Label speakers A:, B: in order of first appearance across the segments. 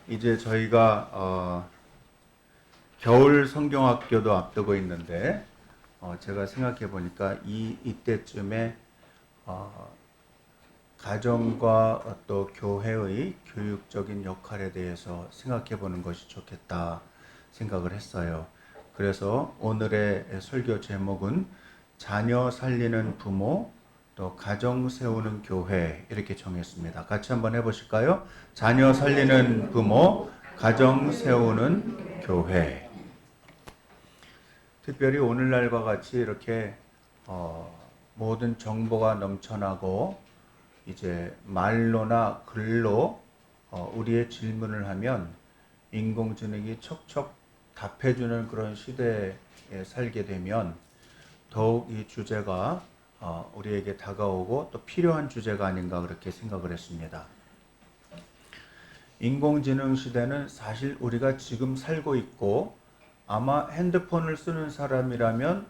A: 이제 저희가 겨울 성경학교도 앞두고 있는데 제가 생각해 보니까 이때쯤에 가정과 또 교회의 교육적인 역할에 대해서 생각해 보는 것이 좋겠다 생각을 했어요. 그래서 오늘의 설교 제목은 자녀 살리는 부모 또 가정 세우는 교회 이렇게 정했습니다. 같이 한번 해보실까요? 자녀 살리는 부모, 가정 세우는 교회. 특별히 오늘날과 같이 이렇게 모든 정보가 넘쳐나고 이제 말로나 글로 우리의 질문을 하면 인공지능이 척척 답해주는 그런 시대에 살게 되면 더욱 이 주제가 우리에게 다가오고 또 필요한 주제가 아닌가 그렇게 생각을 했습니다. 인공지능 시대는 사실 우리가 지금 살고 있고 아마 핸드폰을 쓰는 사람이라면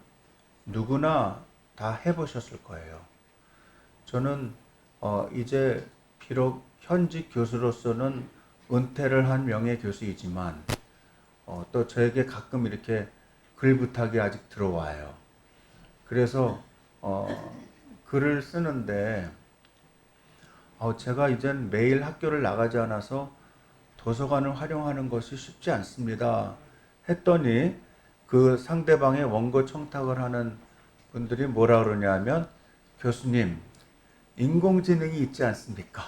A: 누구나 다 해보셨을 거예요. 저는 이제 비록 현직 교수로서는 은퇴를 한 명예 교수이지만 또 저에게 가끔 이렇게 글 부탁이 아직 들어와요. 그래서 글을 쓰는데 제가 이젠 매일 학교를 나가지 않아서 도서관을 활용하는 것이 쉽지 않습니다 했더니 그 상대방의 원고 청탁을 하는 분들이 뭐라 그러냐면, 교수님, 인공지능이 있지 않습니까?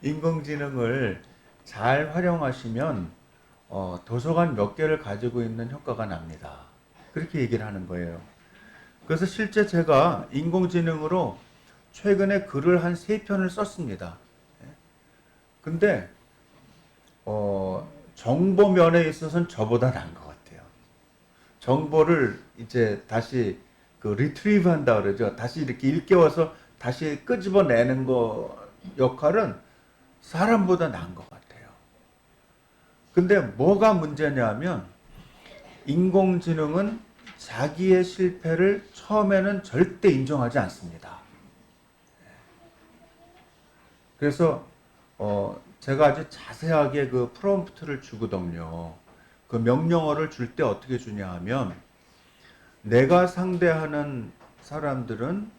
A: 인공지능을 잘 활용하시면 도서관 몇 개를 가지고 있는 효과가 납니다. 그렇게 얘기를 하는 거예요. 그래서 실제 제가 인공지능으로 최근에 글을 한 3편을 썼습니다. 근데 정보 면에 있어서는 저보다 나은 것 같아요. 정보를 이제 다시 리트리브 한다 그러죠. 다시 이렇게 일깨워서 다시 끄집어내는 거 역할은 사람보다 나은 것 같아요. 근데 뭐가 문제냐면 인공지능은 자기의 실패를 처음에는 절대 인정하지 않습니다. 그래서 제가 아주 자세하게 그 프롬프트를 주거든요. 그 명령어를 줄 때 어떻게 주냐 하면, 내가 상대하는 사람들은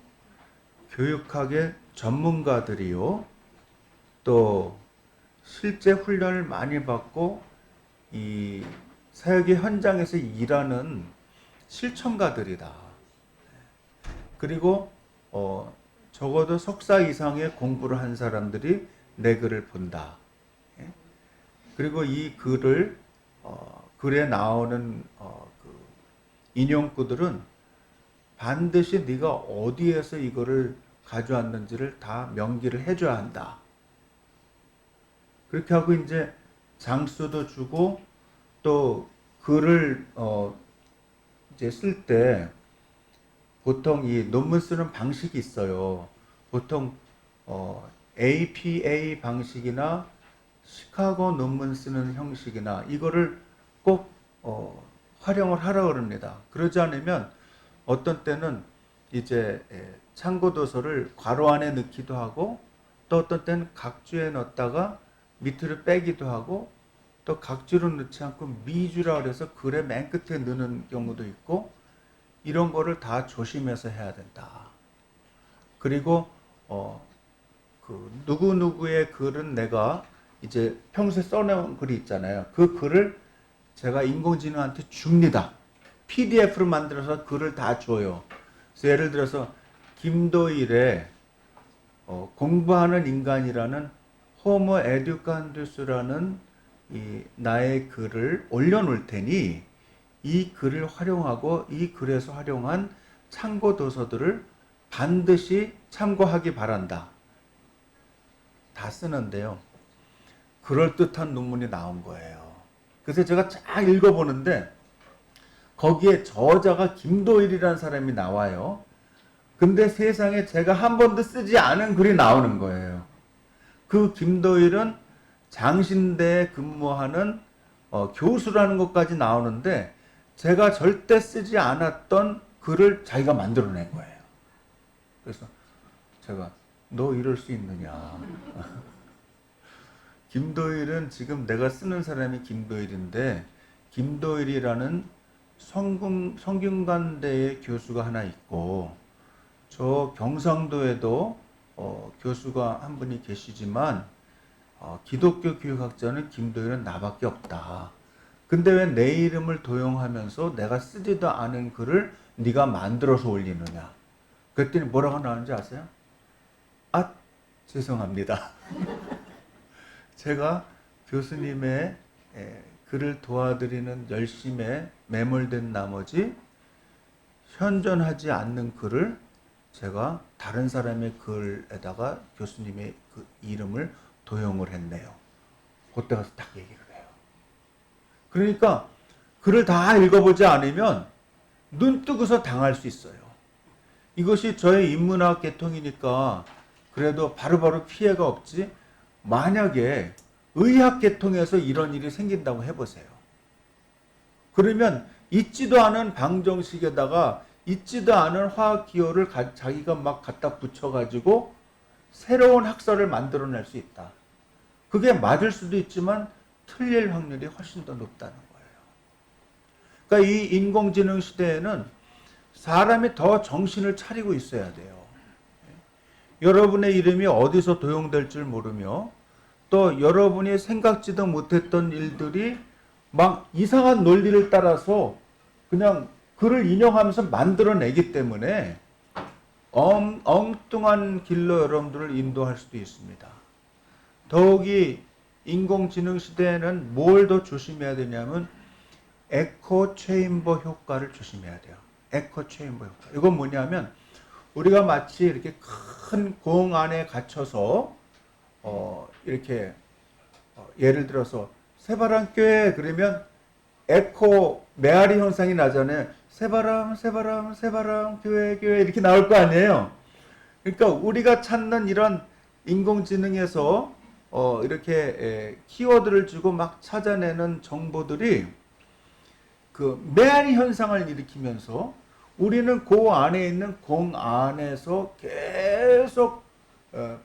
A: 교육학의 전문가들이요, 또 실제 훈련을 많이 받고 이 사역의 현장에서 일하는 실천가들이다. 그리고 적어도 석사 이상의 공부를 한 사람들이 내 글을 본다. 그리고 이 글을 글에 나오는 그 인용구들은 반드시 네가 어디에서 이거를 가져왔는지를 다 명기를 해줘야 한다. 그렇게 하고 이제 장수도 주고, 또 글을 이제 쓸 때 보통 이 논문 쓰는 방식이 있어요. 보통 APA 방식이나 시카고 논문 쓰는 형식이나 이거를 꼭 활용을 하라고 그럽니다. 그러지 않으면 어떤 때는 이제 참고 도서를 괄호 안에 넣기도 하고, 또 어떤 때는 각주에 넣었다가 밑으로 빼기도 하고, 또 각주로 넣지 않고 미주라 그래서 글의 맨 끝에 넣는 경우도 있고, 이런 거를 다 조심해서 해야 된다. 그리고 그 누구누구의 글은 내가 이제 평소에 써놓은 글이 있잖아요. 그 글을 제가 인공지능한테 줍니다. PDF로 만들어서 글을 다 줘요. 그래서 예를 들어서 김도일의 공부하는 인간이라는 호모 에듀칸두스라는 이 나의 글을 올려놓을 테니 이 글을 활용하고 이 글에서 활용한 참고 도서들을 반드시 참고하기 바란다. 다 쓰는데요. 그럴듯한 논문이 나온 거예요. 그래서 제가 쫙 읽어보는데 거기에 저자가 김도일이라는 사람이 나와요. 근데 세상에 제가 한 번도 쓰지 않은 글이 나오는 거예요. 그 김도일은 장신대에 근무하는 교수라는 것까지 나오는데 제가 절대 쓰지 않았던 글을 자기가 만들어낸 거예요. 그래서 제가 너 이럴 수 있느냐. 김도일은 지금 내가 쓰는 사람이 김도일인데 김도일이라는 성균관대의 교수가 하나 있고 저 경상도에도 교수가 한 분이 계시지만 기독교 교육학자는 김도일은 나밖에 없다. 근데 왜 내 이름을 도용하면서 내가 쓰지도 않은 글을 네가 만들어서 올리느냐. 그랬더니 뭐라고 나오는지 아세요? 아, 죄송합니다. 제가 교수님의 글을 도와드리는 열심에 매몰된 나머지 현존하지 않는 글을 제가 다른 사람의 글에다가 교수님의 그 이름을 도용을 했네요. 그때 가서 딱 얘기를 해요. 그러니까 글을 다 읽어보지 않으면 눈 뜨고서 당할 수 있어요. 이것이 저의 인문학 계통이니까 그래도 바로바로 피해가 없지. 만약에 의학 계통에서 이런 일이 생긴다고 해보세요. 그러면 있지도 않은 방정식에다가 있지도 않은 화학 기호를 자기가 막 갖다 붙여가지고 새로운 학설을 만들어낼 수 있다. 그게 맞을 수도 있지만 틀릴 확률이 훨씬 더 높다는 거예요. 그러니까 이 인공지능 시대에는 사람이 더 정신을 차리고 있어야 돼요. 여러분의 이름이 어디서 도용될 줄 모르며 또 여러분이 생각지도 못했던 일들이 막 이상한 논리를 따라서 그냥 글을 인용하면서 만들어내기 때문에 엉뚱한 길로 여러분들을 인도할 수도 있습니다. 더욱이 인공지능 시대에는 뭘 더 조심해야 되냐면 에코 체인버 효과를 조심해야 돼요. 에코 체인버 효과. 이건 뭐냐면 우리가 마치 이렇게 큰 공 안에 갇혀서 이렇게 예를 들어서 새바람 꾀 그러면 에코 메아리 현상이 나잖아요. 새바람 새바람 새바람 교회 교회 이렇게 나올 거 아니에요. 그러니까 우리가 찾는 이런 인공지능에서 이렇게 키워드를 주고 막 찾아내는 정보들이 그 메아리 현상을 일으키면서 우리는 그 안에 있는 공 안에서 계속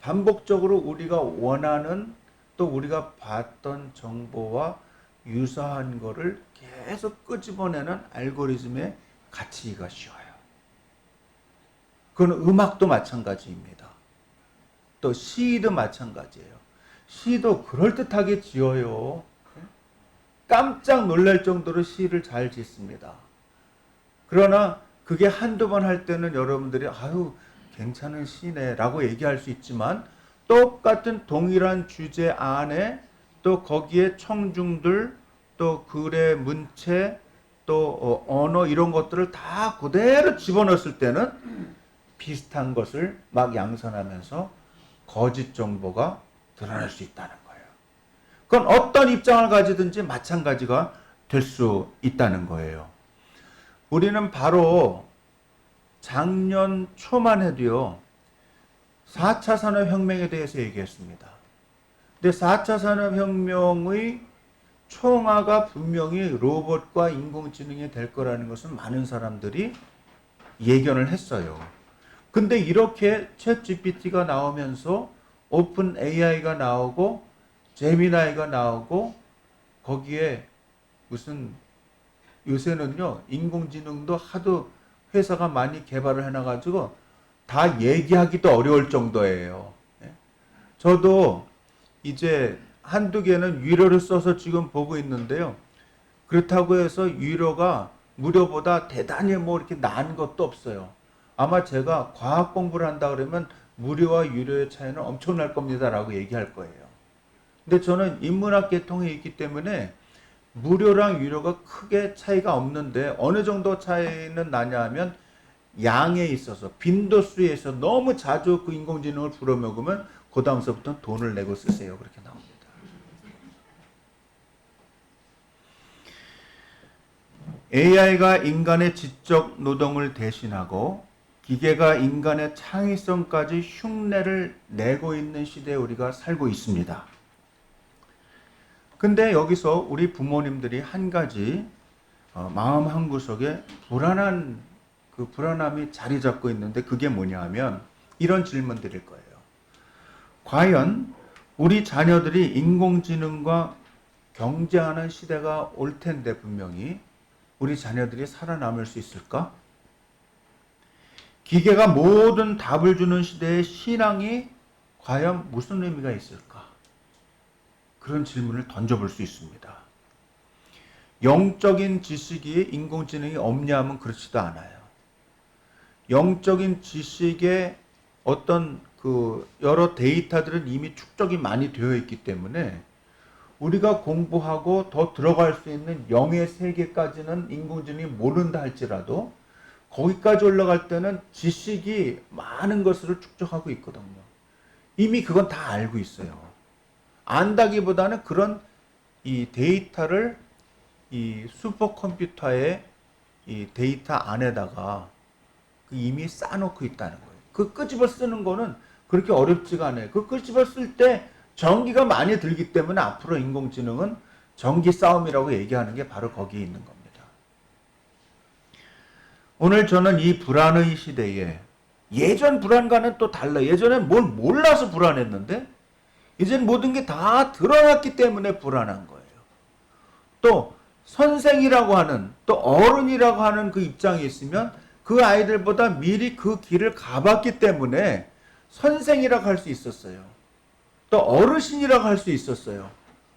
A: 반복적으로 우리가 원하는 또 우리가 봤던 정보와 유사한 거를 계속 끄집어내는 알고리즘에 갇히기가 쉬워요. 그건 음악도 마찬가지입니다. 또 시도 마찬가지예요. 시도 그럴듯하게 지어요. 깜짝 놀랄 정도로 시를 잘 짓습니다. 그러나 그게 한두 번 할 때는 여러분들이 아유 괜찮은 시네 라고 얘기할 수 있지만 똑같은 동일한 주제 안에 또 거기에 청중들 또 글의 문체 또 언어 이런 것들을 다 그대로 집어넣었을 때는 비슷한 것을 막 양산하면서 거짓 정보가 드러날 수 있다는 거예요. 그건 어떤 입장을 가지든지 마찬가지가 될 수 있다는 거예요. 우리는 바로 작년 초만 해도요. 4차 산업혁명에 대해서 얘기했습니다. 근데 4차 산업혁명의 총화가 분명히 로봇과 인공지능이 될 거라는 것은 많은 사람들이 예견을 했어요. 근데 이렇게 챗 GPT가 나오면서 오픈 AI가 나오고 제미나이가 나오고 거기에 무슨 요새는요 인공지능도 하도 회사가 많이 개발을 해놔가지고 다 얘기하기도 어려울 정도예요. 저도 이제 한두 개는 유료를 써서 지금 보고 있는데요. 그렇다고 해서 유료가 무료보다 대단히 뭐 이렇게 나은 것도 없어요. 아마 제가 과학 공부를 한다 그러면 무료와 유료의 차이는 엄청날 겁니다 라고 얘기할 거예요. 근데 저는 인문학 계통에 있기 때문에 무료랑 유료가 크게 차이가 없는데 어느 정도 차이는 나냐 하면 양에 있어서 빈도수에 있어서 너무 자주 그 인공지능을 불어먹으면 그 다음서부터는 돈을 내고 쓰세요. 그렇게 나옵니다. AI가 인간의 지적 노동을 대신하고 기계가 인간의 창의성까지 흉내를 내고 있는 시대에 우리가 살고 있습니다. 근데 여기서 우리 부모님들이 한 가지 마음 한구석에 불안함이 자리 잡고 있는데 그게 뭐냐 하면 이런 질문 드릴 거예요. 과연 우리 자녀들이 인공지능과 경쟁하는 시대가 올 텐데 분명히 우리 자녀들이 살아남을 수 있을까? 기계가 모든 답을 주는 시대에 신앙이 과연 무슨 의미가 있을까? 그런 질문을 던져볼 수 있습니다. 영적인 지식이 인공지능이 없냐면 그렇지도 않아요. 영적인 지식의 어떤 그 여러 데이터들은 이미 축적이 많이 되어 있기 때문에 우리가 공부하고 더 들어갈 수 있는 영의 세계까지는 인공지능이 모른다 할지라도 거기까지 올라갈 때는 지식이 많은 것을 축적하고 있거든요. 이미 그건 다 알고 있어요. 안다기보다는 그런 이 데이터를 이 슈퍼컴퓨터의 이 데이터 안에다가 이미 쌓아놓고 있다는 거예요. 그 끄집어 쓰는 거는 그렇게 어렵지가 않아요. 그 끄집어 쓸 때 전기가 많이 들기 때문에 앞으로 인공지능은 전기 싸움이라고 얘기하는 게 바로 거기에 있는 겁니다. 오늘 저는 이 불안의 시대에 예전 불안과는 또 달라요. 예전엔 뭘 몰라서 불안했는데 이젠 모든 게 다 드러났기 때문에 불안한 거예요. 또 선생이라고 하는 또 어른이라고 하는 그 입장에 있으면 그 아이들보다 미리 그 길을 가봤기 때문에 선생이라고 할 수 있었어요. 또 어르신이라고 할 수 있었어요.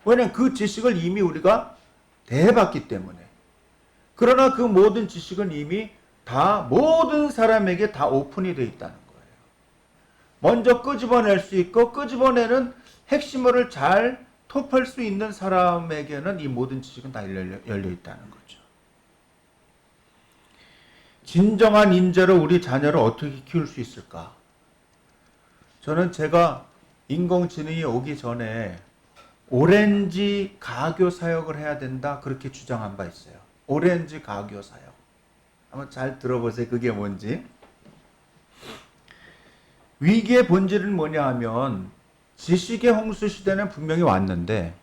A: 왜냐하면 그 지식을 이미 우리가 대해봤기 때문에. 그러나 그 모든 지식은 이미 다 모든 사람에게 다 오픈이 되어 있다는 거예요. 먼저 끄집어낼 수 있고 끄집어내는 핵심어를 잘 톱할 수 있는 사람에게는 이 모든 지식은 다 열려 있다는 거죠. 진정한 인재로 우리 자녀를 어떻게 키울 수 있을까? 저는 제가 인공지능이 오기 전에 오렌지 가교 사역을 해야 된다 그렇게 주장한 바 있어요. 오렌지 가교 사역. 한번 잘 들어보세요. 그게 뭔지. 위기의 본질은 뭐냐 하면 지식의 홍수 시대는 분명히 왔는데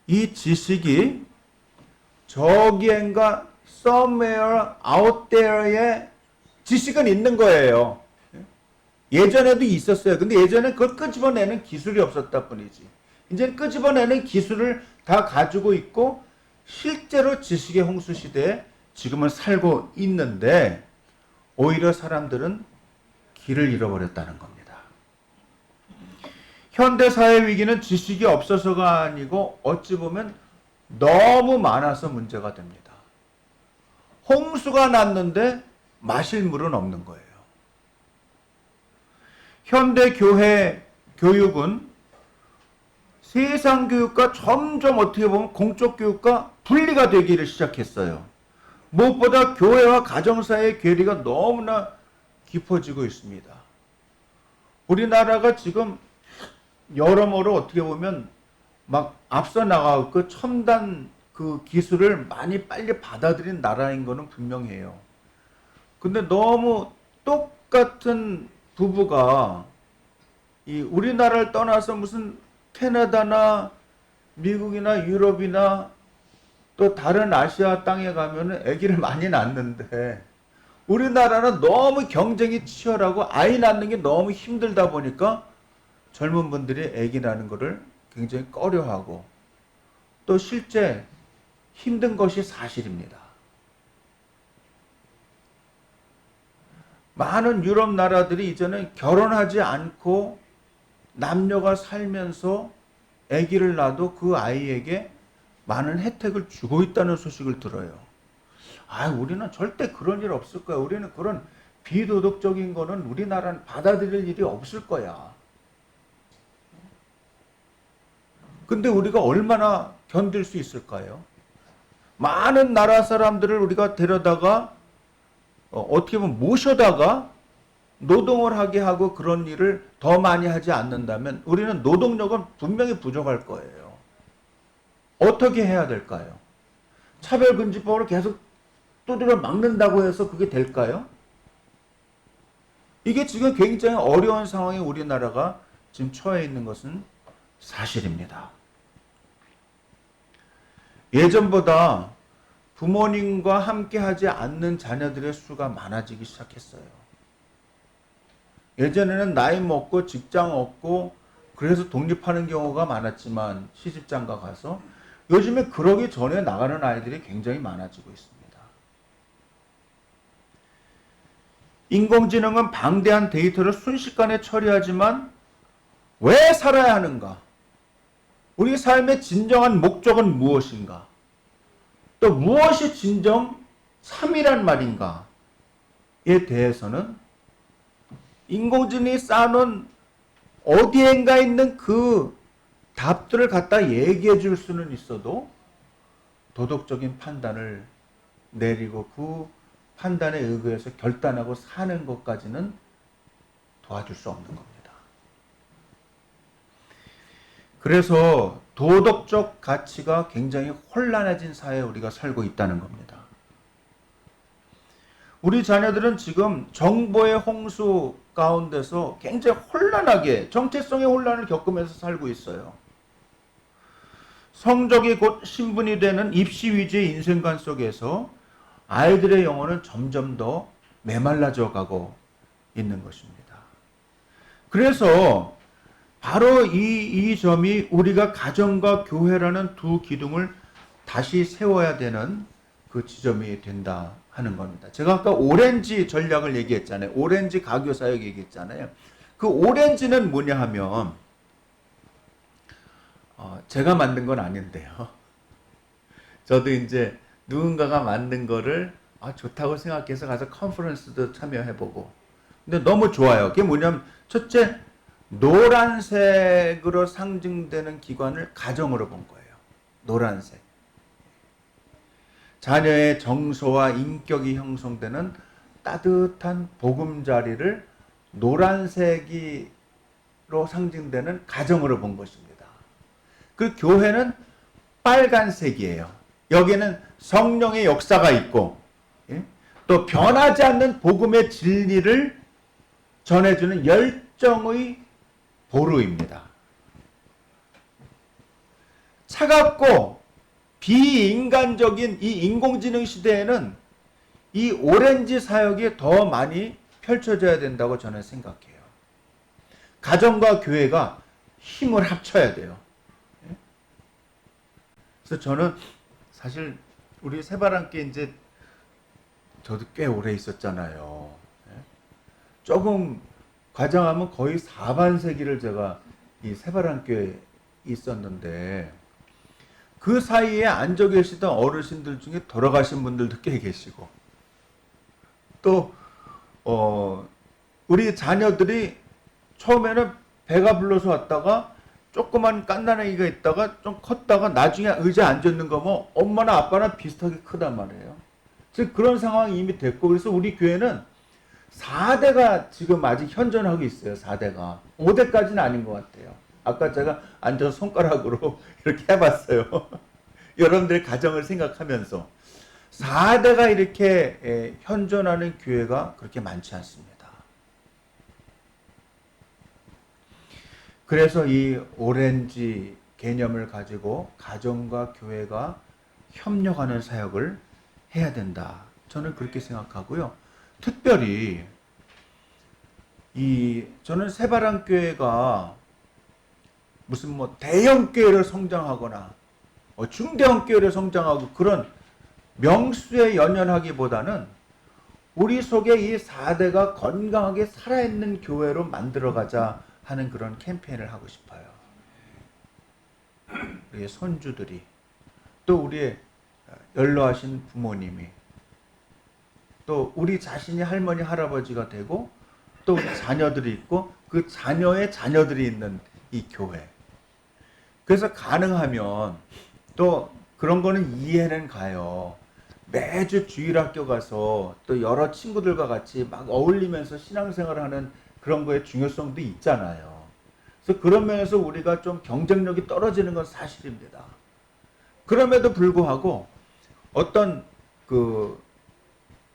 A: 이 지식이 저기엔가 somewhere out there에 지식은 있는 거예요. 예전에도 있었어요. 근데 예전에 그걸 끄집어내는 기술이 없었다 뿐이지. 이제 끄집어내는 기술을 다 가지고 있고 실제로 지식의 홍수 시대에 지금은 살고 있는데 오히려 사람들은 길을 잃어버렸다는 겁니다. 현대사회 위기는 지식이 없어서가 아니고 어찌 보면 너무 많아서 문제가 됩니다. 홍수가 났는데 마실 물은 없는 거예요. 현대 교회 교육은 세상 교육과 점점 어떻게 보면 공적 교육과 분리가 되기를 시작했어요. 무엇보다 교회와 가정사의 괴리가 너무나 깊어지고 있습니다. 우리나라가 지금 여러모로 어떻게 보면 막 앞서 나가고 그 첨단 그 기술을 많이 빨리 받아들인 나라인 거는 분명해요. 근데 너무 똑같은 부부가 이 우리나라를 떠나서 무슨 캐나다나 미국이나 유럽이나 또 다른 아시아 땅에 가면은 아기를 많이 낳는데 우리나라는 너무 경쟁이 치열하고 아이 낳는 게 너무 힘들다 보니까 젊은 분들이 아기 낳는 거를 굉장히 꺼려하고 또 실제 힘든 것이 사실입니다. 많은 유럽 나라들이 이제는 결혼하지 않고 남녀가 살면서 아기를 낳아도 그 아이에게 많은 혜택을 주고 있다는 소식을 들어요. 우리는 절대 그런 일 없을 거야. 우리는 그런 비도덕적인 거는 우리나라는 받아들일 일이 없을 거야. 근데 우리가 얼마나 견딜 수 있을까요? 많은 나라 사람들을 우리가 데려다가 어떻게 보면 모셔다가 노동을 하게 하고 그런 일을 더 많이 하지 않는다면 우리는 노동력은 분명히 부족할 거예요. 어떻게 해야 될까요? 차별금지법으로 계속 두드려 막는다고 해서 그게 될까요? 이게 지금 굉장히 어려운 상황에 우리나라가 지금 처해 있는 것은 사실입니다. 예전보다 부모님과 함께 하지 않는 자녀들의 수가 많아지기 시작했어요. 예전에는 나이 먹고 직장 없고 그래서 독립하는 경우가 많았지만 시집장가 가서 요즘에 그러기 전에 나가는 아이들이 굉장히 많아지고 있습니다. 인공지능은 방대한 데이터를 순식간에 처리하지만 왜 살아야 하는가? 우리 삶의 진정한 목적은 무엇인가? 또 무엇이 진정 참이란 말인가에 대해서는 인공지능이 쌓아놓은 어디엔가 있는 그 답들을 갖다 얘기해 줄 수는 있어도 도덕적인 판단을 내리고 그 판단에 의거해서 결단하고 사는 것까지는 도와줄 수 없는 겁니다. 그래서 도덕적 가치가 굉장히 혼란해진 사회에 우리가 살고 있다는 겁니다. 우리 자녀들은 지금 정보의 홍수 가운데서 굉장히 혼란하게 정체성의 혼란을 겪으면서 살고 있어요. 성적이 곧 신분이 되는 입시 위주의 인생관 속에서 아이들의 영혼은 점점 더 메말라져 가고 있는 것입니다. 그래서 바로 이 점이 우리가 가정과 교회라는 두 기둥을 다시 세워야 되는 그 지점이 된다 하는 겁니다. 제가 아까 오렌지 전략을 얘기했잖아요. 오렌지 가교 사역 얘기했잖아요. 그 오렌지는 뭐냐 하면 제가 만든 건 아닌데요. 저도 이제 누군가가 만든 거를 좋다고 생각해서 가서 컨퍼런스도 참여해보고 근데 너무 좋아요. 그게 뭐냐면 첫째 노란색으로 상징되는 기관을 가정으로 본 거예요. 노란색. 자녀의 정서와 인격이 형성되는 따뜻한 보금자리를 노란색으로 상징되는 가정으로 본 것입니다. 그 교회는 빨간색이에요. 여기는 성령의 역사가 있고 또 변하지 않는 복음의 진리를 전해주는 열정의 보루입니다. 차갑고 비인간적인 이 인공지능 시대에는 이 오렌지 사역이 더 많이 펼쳐져야 된다고 저는 생각해요. 가정과 교회가 힘을 합쳐야 돼요. 그래서 저는 사실 우리 새바람교회 이제 저도 꽤 오래 있었잖아요. 조금 과장하면 거의 4반세기를 제가 이 새바람교회에 있었는데 그 사이에 앉아 계시던 어르신들 중에 돌아가신 분들도 꽤 계시고 또 우리 자녀들이 처음에는 배가 불러서 왔다가 조그만 깐난아기가 있다가 좀 컸다가 나중에 의자에 앉아있는 거 뭐 엄마나 아빠나 비슷하게 크단 말이에요. 즉 그런 상황이 이미 됐고 그래서 우리 교회는 4대가 지금 아직 현존하고 있어요. 4대가. 5대까지는 아닌 것 같아요. 아까 제가 앉아서 손가락으로 이렇게 해봤어요. 여러분들의 가정을 생각하면서 4대가 이렇게 현존하는 교회가 그렇게 많지 않습니다. 그래서 이 오렌지 개념을 가지고 가정과 교회가 협력하는 사역을 해야 된다. 저는 그렇게 생각하고요. 특별히 저는 새바람교회가 무슨 뭐 대형 교회를 성장하거나 중대형 교회를 성장하고 그런 명수에 연연하기보다는 우리 속에 이 4대가 건강하게 살아있는 교회로 만들어가자 하는 그런 캠페인을 하고 싶어요. 우리의 손주들이 또 우리의 연로하신 부모님이 또 우리 자신이 할머니 할아버지가 되고 또 우리 자녀들이 있고 그 자녀의 자녀들이 있는 이 교회. 그래서 가능하면 또 그런 거는 이해는 가요. 매주 주일학교 가서 또 여러 친구들과 같이 막 어울리면서 신앙생활을 하는 그런 거의 중요성도 있잖아요. 그래서 그런 면에서 우리가 좀 경쟁력이 떨어지는 건 사실입니다. 그럼에도 불구하고 어떤 그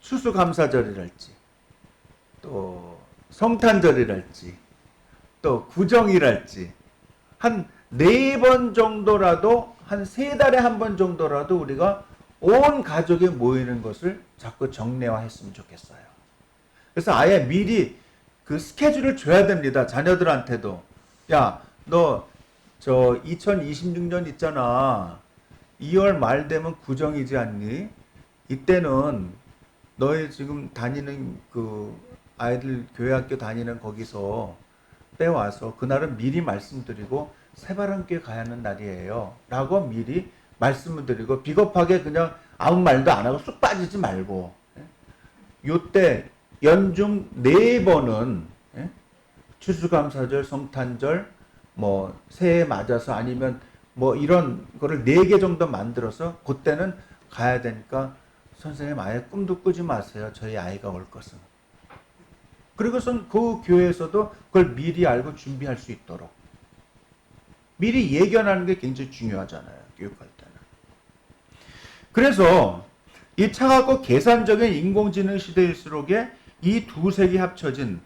A: 추수감사절이랄지 또 성탄절이랄지 또 구정이랄지 한 4번 정도라도 한 3달에 한 번 정도라도 우리가 온 가족이 모이는 것을 자꾸 정례화했으면 좋겠어요. 그래서 아예 미리 그 스케줄을 줘야 됩니다. 자녀들한테도. 야, 너 저 2026년 있잖아. 2월 말 되면 구정이지 않니? 이때는 너희 지금 다니는 그 아이들 교회 학교 다니는 거기서 빼와서 그날은 미리 말씀드리고 새바람교회 가야 하는 날이에요. 라고 미리 말씀을 드리고 비겁하게 그냥 아무 말도 안 하고 쑥 빠지지 말고 요때 연중 4번은 추수감사절, 성탄절, 뭐 새해 맞아서 아니면 뭐 이런 거를 4개 정도 만들어서 그때는 가야 되니까 선생님 아예 꿈도 꾸지 마세요. 저희 아이가 올 것은. 그리고선 그 교회에서도 그걸 미리 알고 준비할 수 있도록 미리 예견하는 게 굉장히 중요하잖아요. 교육할 때는. 그래서 이 차갑고 계산적인 인공지능 시대일수록에 이 두 색이 합쳐진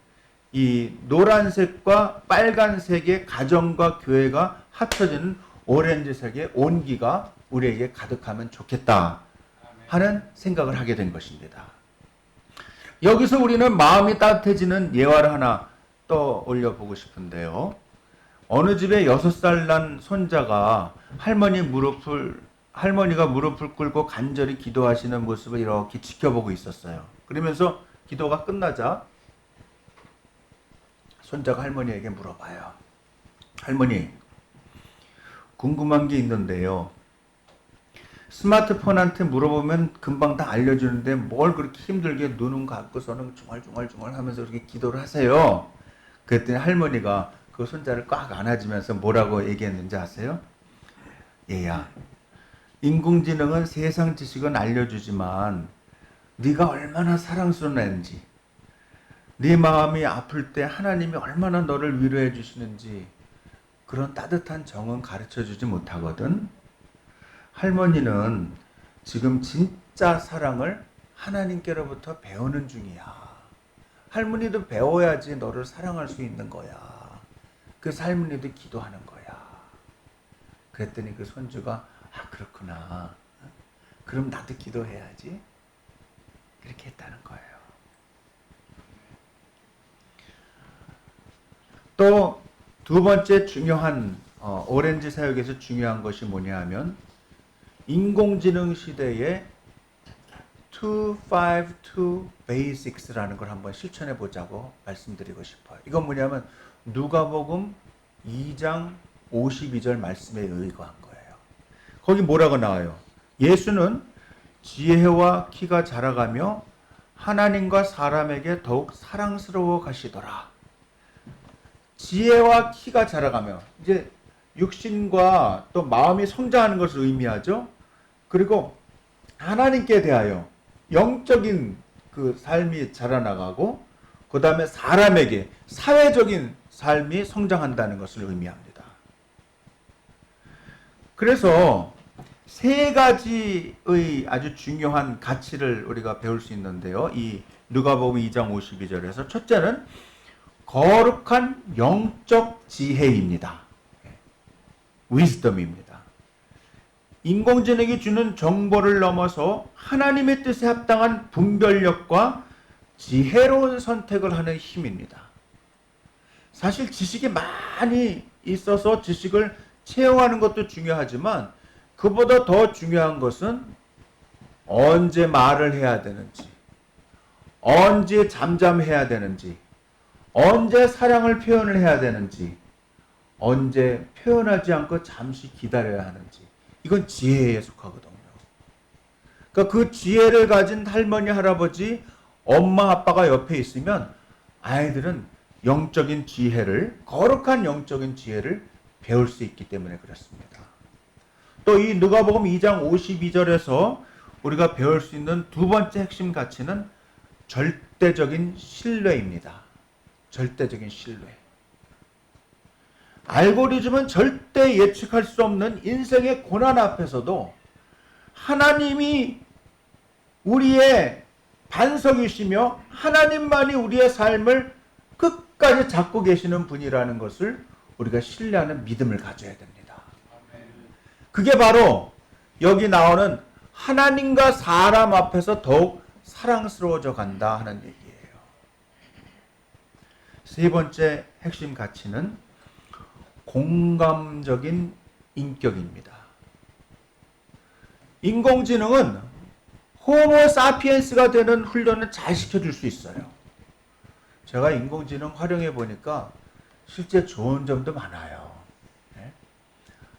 A: 이 노란색과 빨간색의 가정과 교회가 합쳐지는 오렌지색의 온기가 우리에게 가득하면 좋겠다 하는 생각을 하게 된 것입니다. 여기서 우리는 마음이 따뜻해지는 예화를 하나 떠올려 보고 싶은데요. 어느 집에 6살 난 손자가 할머니가 무릎을 꿇고 간절히 기도하시는 모습을 이렇게 지켜보고 있었어요. 그러면서 기도가 끝나자 손자가 할머니에게 물어봐요. 할머니, 궁금한 게 있는데요. 스마트폰한테 물어보면 금방 다 알려주는데 뭘 그렇게 힘들게 눈은 감고서는 중얼중얼 하면서 그렇게 기도를 하세요. 그랬더니 할머니가 그 손자를 꽉 안아주면서 뭐라고 얘기했는지 아세요? 얘야, 인공지능은 세상 지식은 알려주지만 네가 얼마나 사랑스러운 애인지, 네 마음이 아플 때 하나님이 얼마나 너를 위로해 주시는지 그런 따뜻한 정은 가르쳐주지 못하거든. 할머니는 지금 진짜 사랑을 하나님께로부터 배우는 중이야. 할머니도 배워야지 너를 사랑할 수 있는 거야. 그래서 할머니도 기도하는 거야. 그랬더니 그 손주가 그렇구나. 그럼 나도 기도해야지. 그렇게 했다는 거예요. 또 두 번째 중요한 오렌지 사역에서 중요한 것이 뭐냐 하면 인공지능 시대에 252 Basics라는 걸 한번 실천해 보자고 말씀드리고 싶어요. 이건 뭐냐면 누가복음 2장 52절 말씀에 의거한 거예요. 거기 뭐라고 나와요? 예수는 지혜와 키가 자라가며 하나님과 사람에게 더욱 사랑스러워 가시더라. 지혜와 키가 자라가며 이제 육신과 또 마음이 성장하는 것을 의미하죠. 그리고 하나님께 대하여 영적인 그 삶이 자라나가고 그 다음에 사람에게 사회적인 삶이 성장한다는 것을 의미합니다. 그래서 세 가지의 아주 중요한 가치를 우리가 배울 수 있는데요. 이 누가복음 2장 52절에서 첫째는 거룩한 영적 지혜입니다. wisdom입니다. 인공지능이 주는 정보를 넘어서 하나님의 뜻에 합당한 분별력과 지혜로운 선택을 하는 힘입니다. 사실 지식이 많이 있어서 지식을 채용하는 것도 중요하지만 그보다 더 중요한 것은 언제 말을 해야 되는지, 언제 잠잠해야 되는지, 언제 사랑을 표현을 해야 되는지, 언제 표현하지 않고 잠시 기다려야 하는지, 이건 지혜에 속하거든요. 그러니까 그 지혜를 가진 할머니, 할아버지, 엄마, 아빠가 옆에 있으면 아이들은 영적인 지혜를, 거룩한 영적인 지혜를 배울 수 있기 때문에 그렇습니다. 또 이 누가복음 2장 52절에서 우리가 배울 수 있는 두 번째 핵심 가치는 절대적인 신뢰입니다. 절대적인 신뢰. 알고리즘은 절대 예측할 수 없는 인생의 고난 앞에서도 하나님이 우리의 반석이시며 하나님만이 우리의 삶을 끝까지 잡고 계시는 분이라는 것을 우리가 신뢰하는 믿음을 가져야 됩니다. 그게 바로 여기 나오는 하나님과 사람 앞에서 더욱 사랑스러워져 간다 하는 얘기예요. 세 번째 핵심 가치는 공감적인 인격입니다. 인공지능은 호모 사피엔스가 되는 훈련을 잘 시켜줄 수 있어요. 제가 인공지능 활용해 보니까 실제 좋은 점도 많아요. 네?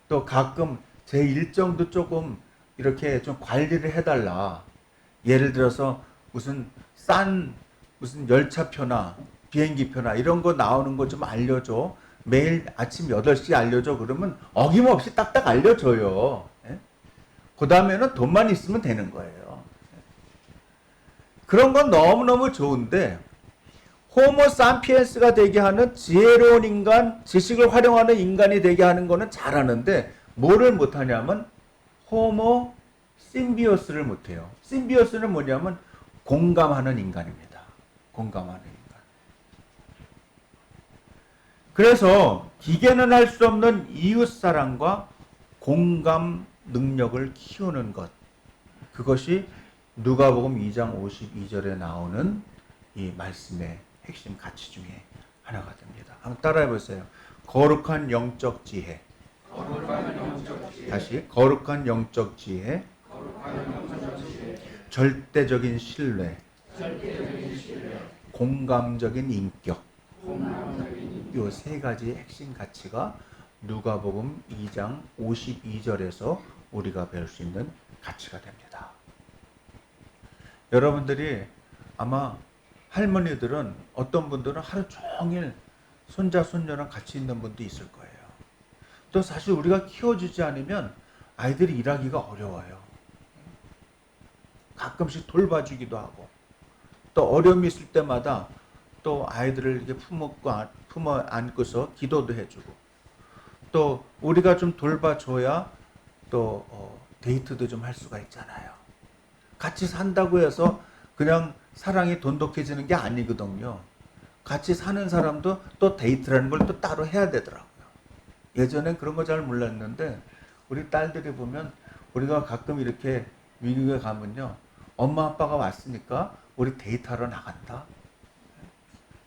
A: 또 가끔 제 일정도 조금 이렇게 좀 관리를 해달라. 예를 들어서 무슨 열차표나 비행기표나 이런 거 나오는 거 좀 알려줘. 매일 아침 8시에 알려줘. 그러면 어김없이 딱딱 알려줘요. 예? 그 다음에는 돈만 있으면 되는 거예요. 그런 건 너무너무 좋은데 호모 사피엔스가 되게 하는 지혜로운 인간, 지식을 활용하는 인간이 되게 하는 거는 잘하는데 뭐를 못하냐면 호모 심비오스를 못해요. 심비오스는 뭐냐면 공감하는 인간입니다. 공감하는 인간. 그래서 기계는 할 수 없는 이웃사랑과 공감 능력을 키우는 것. 그것이 누가복음 2장 52절에 나오는 이 말씀의 핵심 가치 중에 하나가 됩니다. 한번 따라해 보세요. 거룩한 영적 지혜. 다시 거룩한 영적 지혜. 절대적인 신뢰. 공감적인 인격. 이 세 가지 핵심 가치가 누가복음 2장 52절에서 우리가 배울 수 있는 가치가 됩니다. 여러분들이 아마 할머니들은 어떤 분들은 하루 종일 손자 손녀랑 같이 있는 분도 있을 거예요. 또 사실 우리가 키워주지 않으면 아이들이 일하기가 어려워요. 가끔씩 돌봐주기도 하고 또 어려움이 있을 때마다 또 아이들을 이렇게 품어 안고서 기도도 해주고 또 우리가 좀 돌봐줘야 또 데이트도 좀 할 수가 있잖아요. 같이 산다고 해서 그냥 사랑이 돈독해지는 게 아니거든요. 같이 사는 사람도 또 데이트라는 걸 또 따로 해야 되더라고요. 예전엔 그런 거 잘 몰랐는데 우리 딸들이 보면 우리가 가끔 이렇게 미국에 가면요. 엄마 아빠가 왔으니까 우리 데이트하러 나간다.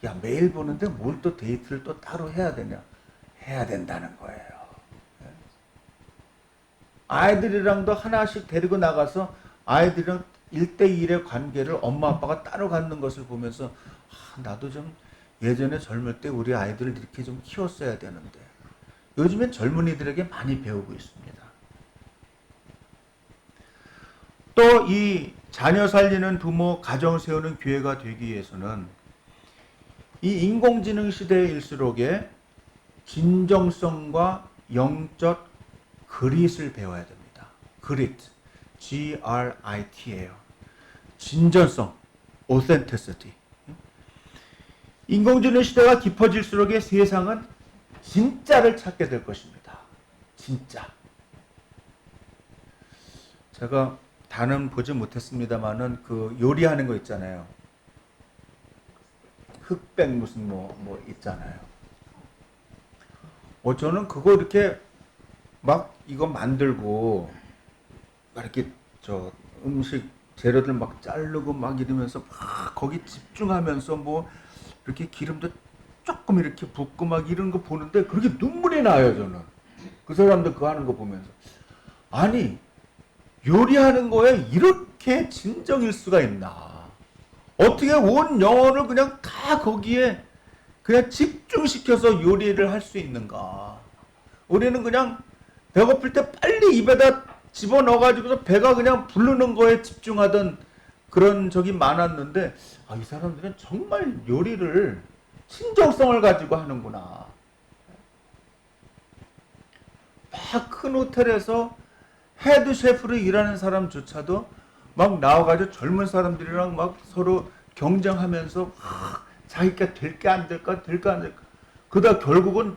A: 야, 매일 보는데 뭘 또 데이트를 또 따로 해야 되냐? 해야 된다는 거예요. 아이들이랑도 하나씩 데리고 나가서 아이들이랑 1대1의 관계를 엄마 아빠가 따로 갖는 것을 보면서 나도 좀 예전에 젊을 때 우리 아이들을 이렇게 좀 키웠어야 되는데 요즘엔 젊은이들에게 많이 배우고 있습니다. 또 이 자녀 살리는 부모, 가정 세우는 교회가 되기 위해서는 이 인공지능 시대일수록에 진정성과 영적 그릿을 배워야 됩니다. 그릿, Grit예요. 진전성, authenticity. 인공지능 시대가 깊어질수록에 세상은 진짜를 찾게 될 것입니다. 진짜. 제가 다는 보지 못했습니다만은 그 요리하는 거 있잖아요. 흑백 무슨 뭐 있잖아요. 저는 그거 이렇게 막 이거 만들고 막 이렇게 저 음식 재료들 막 자르고 막 이러면서 막 거기 집중하면서 뭐 이렇게 기름도 조금 이렇게 붓고 막 이런 거 보는데 그렇게 눈물이 나요, 저는. 그 사람들 그거 하는 거 보면서. 아니, 요리하는 거에 이렇게 진정일 수가 있나. 어떻게 온 영혼을 그냥 다 거기에 그냥 집중시켜서 요리를 할 수 있는가. 우리는 그냥 배고플 때 빨리 입에다 집어넣어가지고서 배가 그냥 부르는 거에 집중하던 그런 적이 많았는데 이 사람들은 정말 요리를 친정성을 가지고 하는구나. 막 큰 호텔에서 헤드 셰프로 일하는 사람조차도 막 나와가지고 젊은 사람들이랑 막 서로 경쟁하면서 자기가 될까 안 될까 그러다 결국은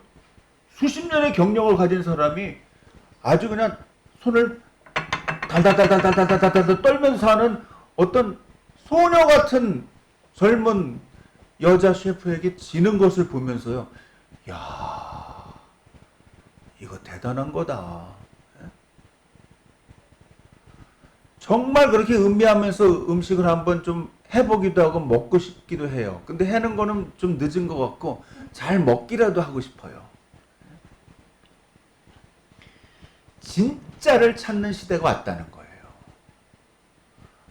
A: 수십 년의 경력을 가진 사람이 아주 그냥 손을 달달달달달달달달 떨면서 하는 어떤 소녀 같은 젊은 여자 셰프에게 지는 것을 보면서요. 야, 이거 대단한 거다. 정말 그렇게 음미하면서 음식을 한번 좀 해보기도 하고 먹고 싶기도 해요. 근데 해는 거는 좀 늦은 것 같고 잘 먹기라도 하고 싶어요. 진짜를 찾는 시대가 왔다는 거예요.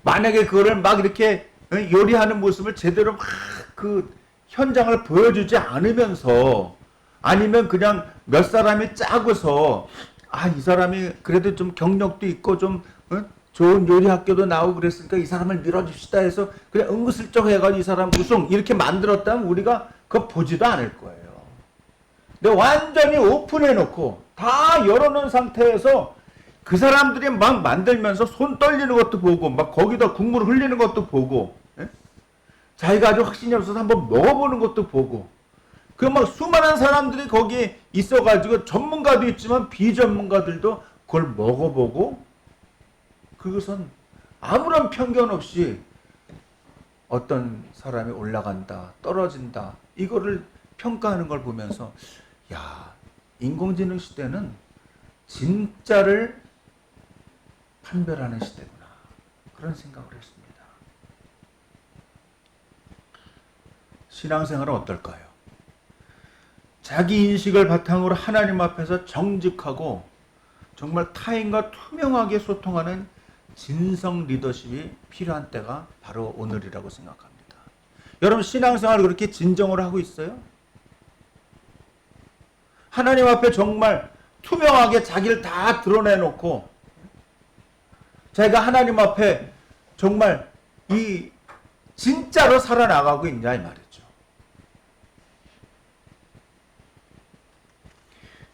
A: 만약에 그거를 막 이렇게 요리하는 모습을 제대로 막 그 현장을 보여주지 않으면서, 아니면 그냥 몇 사람이 짜고서 이 사람이 그래도 좀 경력도 있고 좀 좋은 요리 학교도 나오고 그랬으니까 이 사람을 밀어줍시다 해서 그냥 은근슬쩍 해가지고 이 사람 우승 이렇게 만들었다면 우리가 그거 보지도 않을 거예요. 근데 완전히 오픈해놓고 다 열어놓은 상태에서 그 사람들이 막 만들면서 손 떨리는 것도 보고 막 거기다 국물 흘리는 것도 보고, 예? 자기가 아주 확신이 없어서 한번 먹어보는 것도 보고, 그 막 수많은 사람들이 거기에 있어가지고 전문가도 있지만 비전문가들도 그걸 먹어보고, 그것은 아무런 편견 없이 어떤 사람이 올라간다, 떨어진다, 이거를 평가하는 걸 보면서, 야, 인공지능 시대는 진짜를 판별하는 시대구나, 그런 생각을 했습니다. 신앙생활은 어떨까요? 자기 인식을 바탕으로 하나님 앞에서 정직하고 정말 타인과 투명하게 소통하는 진성 리더십이 필요한 때가 바로 오늘이라고 생각합니다. 여러분, 신앙생활을 그렇게 진정으로 하고 있어요? 하나님 앞에 정말 투명하게 자기를 다 드러내놓고 자기가 하나님 앞에 정말 이 진짜로 살아나가고 있냐 이 말이죠.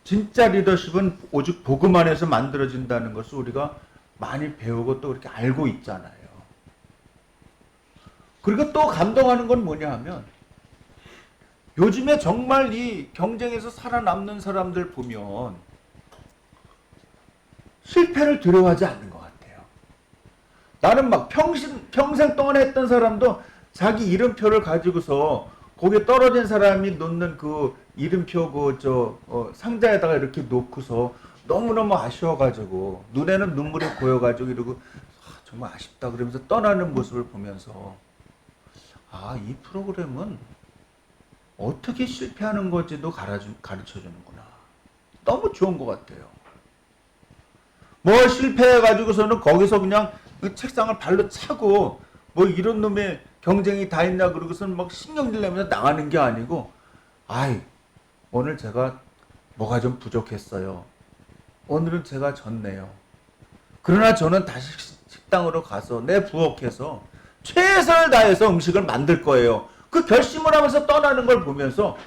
A: 진짜 리더십은 오직 복음 안에서 만들어진다는 것을 우리가 많이 배우고 또 이렇게 알고 있잖아요. 그리고 또 감동하는 건 뭐냐 하면, 요즘에 정말 이 경쟁에서 살아남는 사람들 보면 실패를 두려워하지 않는 것 같아요. 나는 막 평생 동안 했던 사람도 자기 이름표를 가지고서 거기에 떨어진 사람이 놓는 그 이름표 상자에다가 이렇게 놓고서 너무너무 아쉬워가지고 눈에는 눈물이 고여가지고 이러고 정말 아쉽다 그러면서 떠나는 모습을 보면서, 이 프로그램은 어떻게 실패하는 건지도 가르쳐주는구나. 너무 좋은 것 같아요. 뭐 실패해가지고서는 거기서 그냥 책상을 발로 차고 뭐 이런 놈의 경쟁이 다 있나 그러고서는 막 신경질 내면서 나가는 게 아니고, 오늘 제가 뭐가 좀 부족했어요. 오늘은 제가 졌네요. 그러나 저는 다시 식당으로 가서 내 부엌에서 최선을 다해서 음식을 만들 거예요. 그 결심을 하면서 떠나는 걸 보면서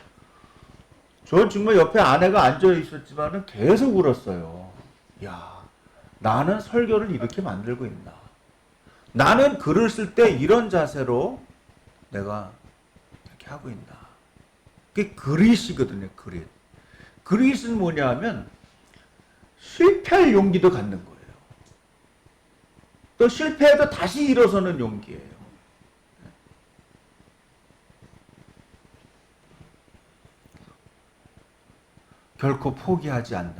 A: 저 정말 옆에 아내가 앉아 있었지만은 계속 울었어요. 야, 나는 설교를 이렇게 만들고 있나? 나는 글을 쓸 때 이런 자세로 내가 이렇게 하고 있나? 그게 그릿이거든요, 그릿. 그릿은 뭐냐 하면 실패할 용기도 갖는 거예요. 또 실패해도 다시 일어서는 용기예요. 결코 포기하지 않는,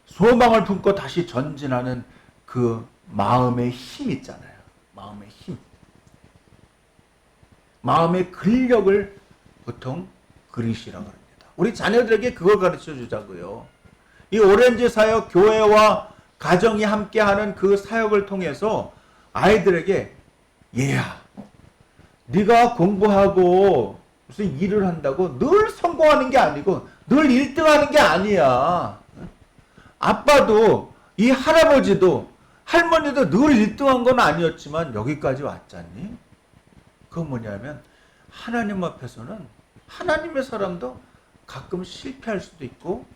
A: 소망을 품고 다시 전진하는 그 마음의 힘 있잖아요. 마음의 힘. 마음의 근력을 보통 그릿이라고 합니다. 우리 자녀들에게 그걸 가르쳐 주자고요. 이 오렌지 사역, 교회와 가정이 함께하는 그 사역을 통해서 아이들에게, 얘야, 네가 공부하고 무슨 일을 한다고 늘 성공하는 게 아니고 늘 1등하는 게 아니야. 아빠도 이 할아버지도 할머니도 늘 1등한 건 아니었지만 여기까지 왔잖니? 그건 뭐냐면, 하나님 앞에서는 하나님의 사람도 가끔 실패할 수도 있고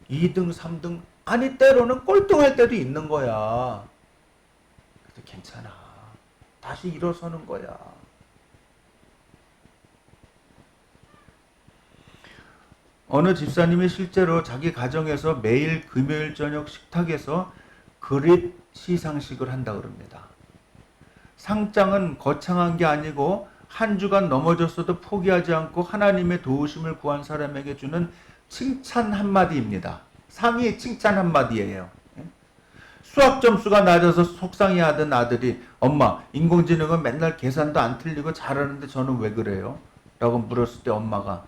A: 2등, 3등, 아니 때로는 꼴등할 때도 있는 거야. 그래도 괜찮아. 다시 일어서는 거야. 어느 집사님이 실제로 자기 가정에서 매일 금요일 저녁 식탁에서 그릿 시상식을 한다 그럽니다. 상장은 거창한 게 아니고 한 주간 넘어졌어도 포기하지 않고 하나님의 도우심을 구한 사람에게 주는 칭찬 한마디입니다. 상이 칭찬 한마디예요. 수학 점수가 낮아서 속상해하던 아들이, 엄마, 인공지능은 맨날 계산도 안 틀리고 잘하는데 저는 왜 그래요? 라고 물었을 때 엄마가,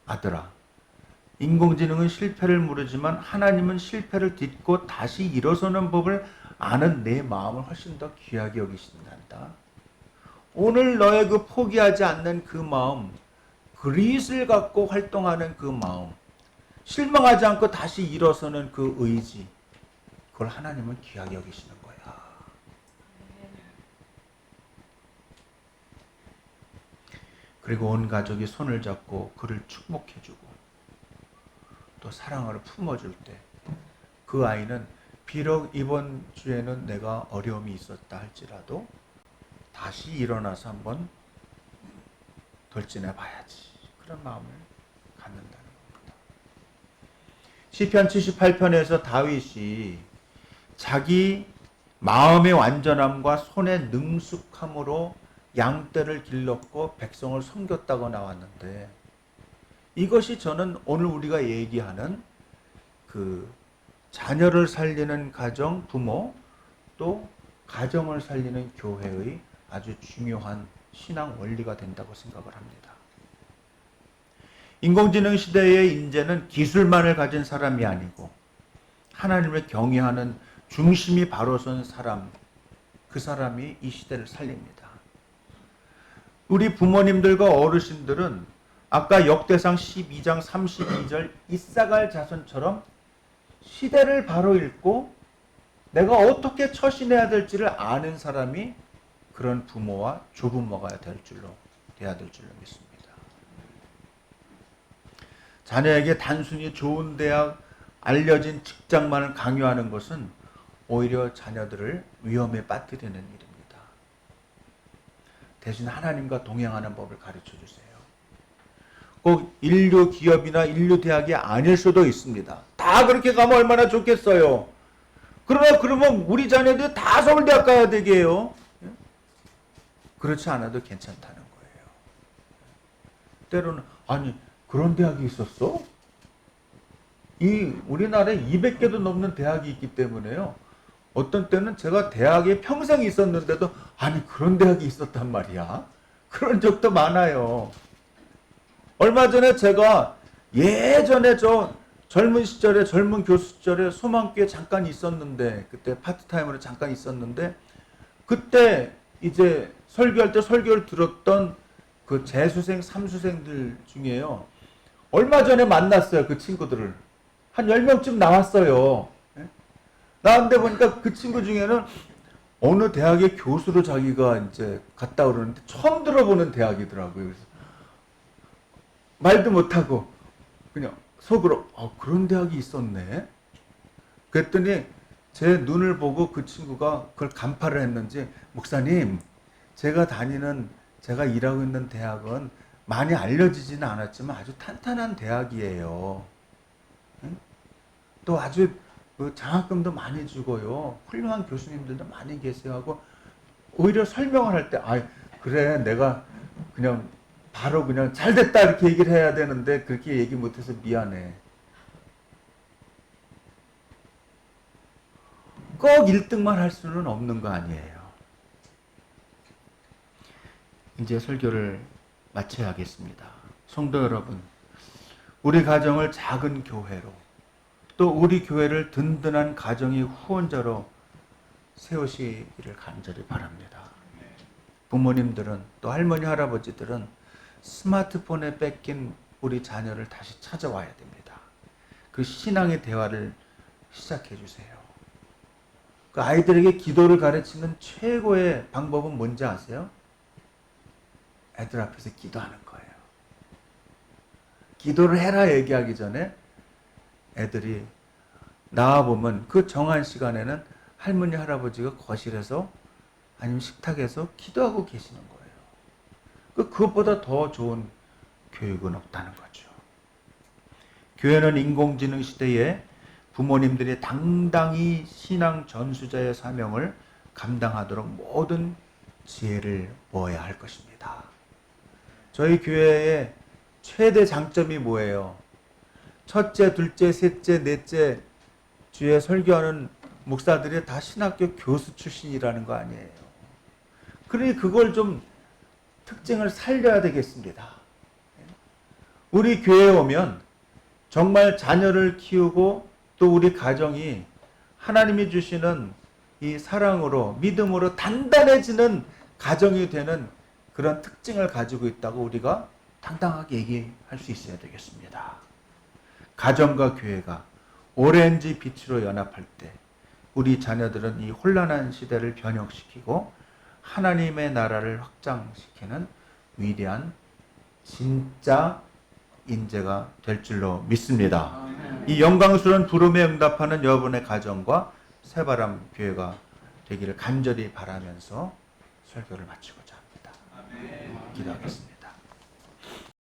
A: 아들아, 인공지능은 실패를 모르지만 하나님은 실패를 딛고 다시 일어서는 법을 아는 내 마음을 훨씬 더 귀하게 여기신단다. 오늘 너의 그 포기하지 않는 그 마음, 그릿을 갖고 활동하는 그 마음, 실망하지 않고 다시 일어서는 그 의지, 그걸 하나님은 귀하게 여기시는 거야. 그리고 온 가족이 손을 잡고 그를 축복해주고 또 사랑을 품어줄 때 그 아이는 비록 이번 주에는 내가 어려움이 있었다 할지라도 다시 일어나서 한번 돌진해 봐야지. 그런 마음을 갖는다는 겁니다. 시편 78편에서 다윗이 자기 마음의 완전함과 손의 능숙함으로 양떼를 길렀고 백성을 섬겼다고 나왔는데, 이것이 저는 오늘 우리가 얘기하는 그 자녀를 살리는 가정, 부모, 또 가정을 살리는 교회의 아주 중요한 신앙 원리가 된다고 생각을 합니다. 인공지능 시대의 인재는 기술만을 가진 사람이 아니고 하나님을 경외하는 중심이 바로 선 사람, 그 사람이 이 시대를 살립니다. 우리 부모님들과 어르신들은 아까 역대상 12장 32절 이사갈 자손처럼 시대를 바로 읽고 내가 어떻게 처신해야 될지를 아는 사람이 그런 부모와 조부모가 돼야 될 줄로 믿습니다. 자녀에게 단순히 좋은 대학, 알려진 직장만을 강요하는 것은 오히려 자녀들을 위험에 빠뜨리는 일입니다. 대신 하나님과 동행하는 법을 가르쳐 주세요. 꼭 인류 기업이나 인류 대학이 아닐 수도 있습니다. 다 그렇게 가면 얼마나 좋겠어요. 그러면 우리 자녀들 다 서울대학 가야 되게요. 그렇지 않아도 괜찮다는 거예요. 때로는 아니 그런 대학이 있었어? 이 우리나라에 200개도 넘는 대학이 있기 때문에요. 어떤 때는 제가 대학에 평생 있었는데도 아니 그런 대학이 있었단 말이야. 그런 적도 많아요. 얼마 전에 제가 예전에 저 젊은 시절에 젊은 교수 시절에 소망교에 잠깐 있었는데 그때 파트타임으로 잠깐 있었는데 그때 이제 설교할 때 설교를 들었던 그 재수생, 삼수생들 중에요. 얼마 전에 만났어요. 그 친구들을. 한 10명쯤 나왔어요. 나왔는데 보니까 그 친구 중에는 어느 대학의 교수로 자기가 이제 갔다 그러는데 처음 들어보는 대학이더라고요. 그래서 말도 못하고 그냥 속으로 그런 대학이 있었네. 그랬더니 제 눈을 보고 그 친구가 그걸 간파를 했는지 목사님 제가 일하고 있는 대학은 많이 알려지지는 않았지만 아주 탄탄한 대학이에요. 응? 또 아주 장학금도 많이 주고요. 훌륭한 교수님들도 많이 계세요 하고 오히려 설명을 할 때 그래 내가 그냥 바로 그냥 잘됐다 이렇게 얘기를 해야 되는데 그렇게 얘기 못해서 미안해. 꼭 1등만 할 수는 없는 거 아니에요. 이제 설교를 마쳐야겠습니다. 성도 여러분, 우리 가정을 작은 교회로 또 우리 교회를 든든한 가정의 후원자로 세우시기를 간절히 바랍니다. 부모님들은 또 할머니 할아버지들은 스마트폰에 뺏긴 우리 자녀를 다시 찾아와야 됩니다. 그 신앙의 대화를 시작해 주세요. 그 아이들에게 기도를 가르치는 최고의 방법은 뭔지 아세요? 애들 앞에서 기도하는 거예요. 기도를 해라 얘기하기 전에 애들이 나와보면 그 정한 시간에는 할머니 할아버지가 거실에서 아니면 식탁에서 기도하고 계시는 거예요. 그것보다 더 좋은 교육은 없다는 거죠. 교회는 인공지능 시대에 부모님들이 당당히 신앙 전수자의 사명을 감당하도록 모든 지혜를 모아야 할 것입니다. 저희 교회의 최대 장점이 뭐예요? 첫째, 둘째, 셋째, 넷째 주에 설교하는 목사들이 다 신학교 교수 출신이라는 거 아니에요. 그러니 그걸 좀 특징을 살려야 되겠습니다. 우리 교회에 오면 정말 자녀를 키우고 또 우리 가정이 하나님이 주시는 이 사랑으로 믿음으로 단단해지는 가정이 되는 그런 특징을 가지고 있다고 우리가 당당하게 얘기할 수 있어야 되겠습니다. 가정과 교회가 오렌지 빛으로 연합할 때 우리 자녀들은 이 혼란한 시대를 변혁시키고 하나님의 나라를 확장시키는 위대한 진짜 인재가 될 줄로 믿습니다. 이 영광스러운 부름에 응답하는 여러분의 가정과 새바람 교회가 되기를 간절히 바라면서 설교를 마치고자 합니다. 기도하겠습니다.